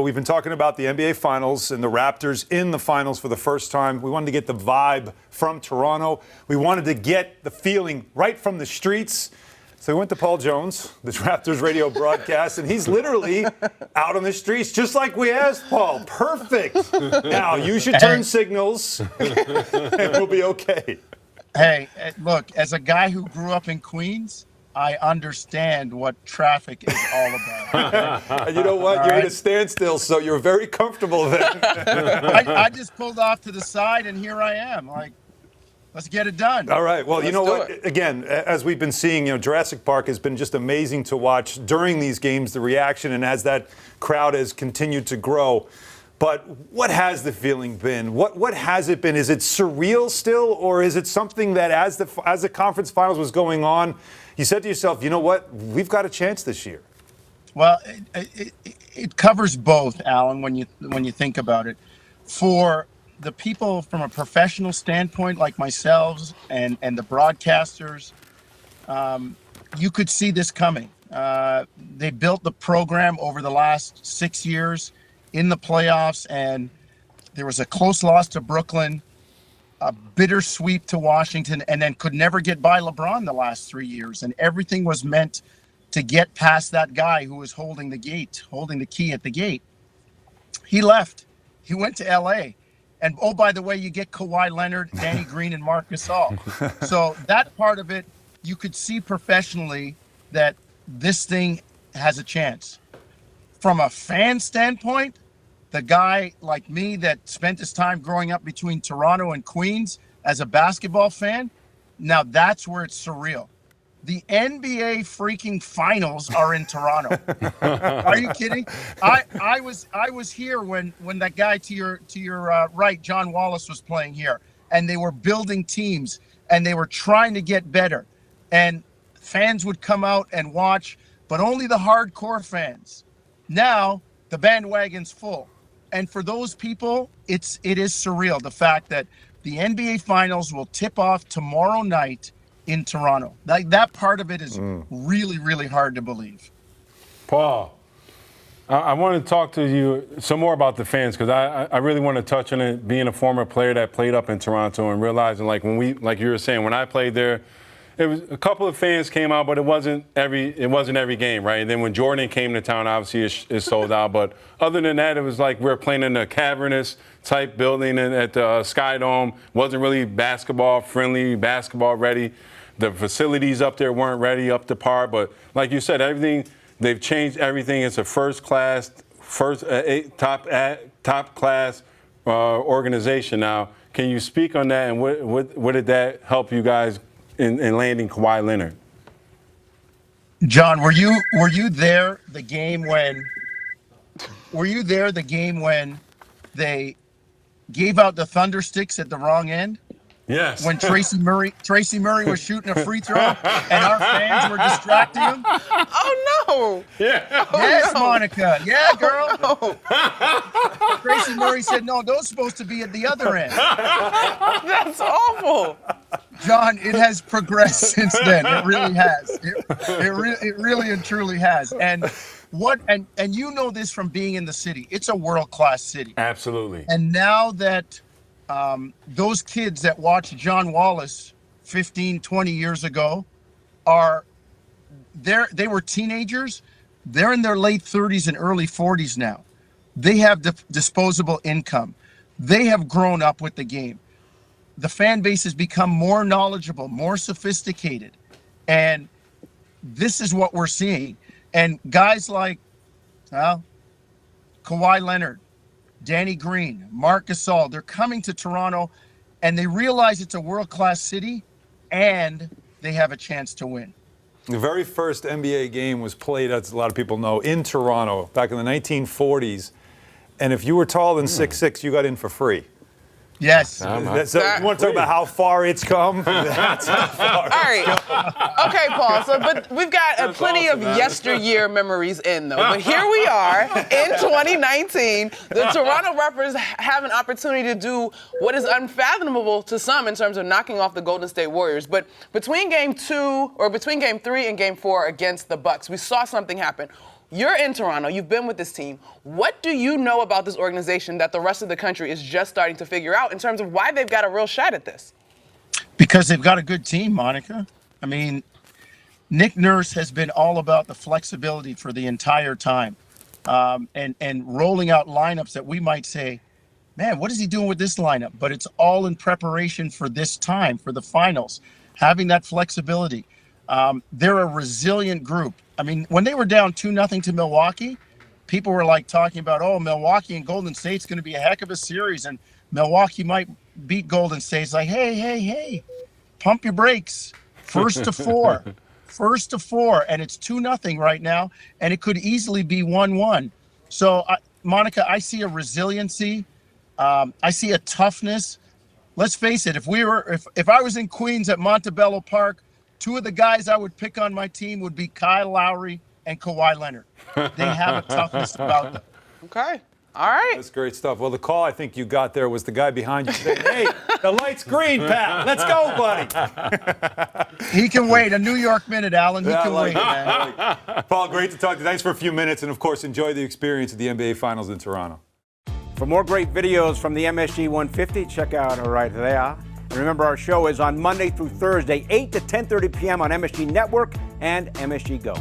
We've been talking about the NBA Finals and the Raptors in the Finals for the first time. We wanted to get the vibe from Toronto. We wanted to get the feeling right from the streets. So we went to Paul Jones, this Raptors radio broadcast, and he's literally out on the streets, just like we asked Paul. Perfect. Now, use your turn signals, and we'll be okay. Hey, look, as a guy who grew up in Queens, I understand what traffic is all about. And you know what? You're at a standstill, so you're very comfortable then. I just pulled off to the side, and here I am. Like, let's get it done. All right. Well, you know what? Again, as we've been seeing, Jurassic Park has been just amazing to watch during these games, the reaction, and as that crowd has continued to grow. But what has the feeling been? What has it been? Is it surreal still, or is it something that as the conference finals was going on, you said to yourself, you know what, we've got a chance this year? Well, it covers both, Alan, when you think about it. For the people from a professional standpoint, like myself and the broadcasters, you could see this coming. They built the program over the last 6 years in the playoffs, and there was a close loss to Brooklyn, a bitter sweep to Washington, and then could never get by LeBron the last 3 years. And everything was meant to get past that guy who was holding the key at the gate. He left. He went to LA. And oh, by the way, you get Kawhi Leonard, Danny Green, and Marc Gasol. So that part of it, you could see professionally that this thing has a chance. From a fan standpoint, the guy like me that spent his time growing up between Toronto and Queens as a basketball fan, now that's where it's surreal. The NBA freaking finals are in Toronto. Are you kidding? I was here when that guy to your right, John Wallace, was playing here, and they were building teams and they were trying to get better, and fans would come out and watch, but only the hardcore fans. Now the bandwagon's full. And for those people, it is surreal, the fact that the NBA Finals will tip off tomorrow night in Toronto. That part of it is really, really hard to believe. Paul, I want to talk to you some more about the fans, because I really want to touch on it, being a former player that played up in Toronto and realizing, like like you were saying, when I played there, it was a couple of fans came out, but it wasn't every game, right? And then when Jordan came to town, obviously it sold out. But other than that, it was like we were playing in a cavernous type building at the Sky Dome. Wasn't really basketball friendly, basketball ready. The facilities up there weren't ready, up to par. But like you said, they've changed everything. It's a top class organization now. Can you speak on that, and what did that help you guys in landing Kawhi Leonard? John, were you there the game when they gave out the thunder sticks at the wrong end? Yes. When Tracy Murray was shooting a free throw and our fans were distracting him? Oh, no. Yeah. Yes, no. Monica. Yeah, girl. No. Tracy Murray said, no, those are supposed to be at the other end. That's awful. John, it has progressed since then. It really has. It really and truly has. And you know this from being in the city. It's a world-class city. Absolutely. And now that those kids that watched John Wallace 15, 20 years ago they were teenagers. They're in their late 30s and early 40s now. They have disposable income. They have grown up with the game. The fan base has become more knowledgeable, more sophisticated. And this is what we're seeing. And guys like Kawhi Leonard, Danny Green, Marc Gasol, they're coming to Toronto, and they realize it's a world-class city, and they have a chance to win. The very first NBA game was played, as a lot of people know, in Toronto back in the 1940s. And if you were taller than 6'6", you got in for free. Yes. So you want to talk about how far it's come? That's how far All right. Okay, Paul. But we've got plenty of yesteryear memories in, though. But here we are in 2019. The Toronto Raptors have an opportunity to do what is unfathomable to some in terms of knocking off the Golden State Warriors. But between Game 3 and Game 4 against the Bucks, we saw something happen. You're in Toronto. You've been with this team. What do you know about this organization that the rest of the country is just starting to figure out in terms of why they've got a real shot at this? Because they've got a good team, Monica. I mean, Nick Nurse has been all about the flexibility for the entire time, and rolling out lineups that we might say, man, what is he doing with this lineup? But it's all in preparation for this time, for the finals, having that flexibility. They're a resilient group. I mean, when they were down 2-0 to Milwaukee, people were like talking about, oh, Milwaukee and Golden State's going to be a heck of a series, and Milwaukee might beat Golden State. It's like, hey, pump your brakes. First to four, and it's 2-0 right now, and it could easily be 1-1. So, Monica, I see a resiliency. I see a toughness. Let's face it, if I was in Queens at Montebello Park, two of the guys I would pick on my team would be Kyle Lowry and Kawhi Leonard. They have a toughness about them. Okay. All right. That's great stuff. Well, the call I think you got there was the guy behind you saying, hey, the light's green, Pat. Let's go, buddy. He can wait. A New York minute, Alan. He can wait, man. Paul, great to talk to you. Thanks for a few minutes. And, of course, enjoy the experience of the NBA Finals in Toronto. For more great videos from the MSG 150, check out right there. And remember, our show is on Monday through Thursday, 8 to 10:30 p.m. on MSG Network and MSG Go.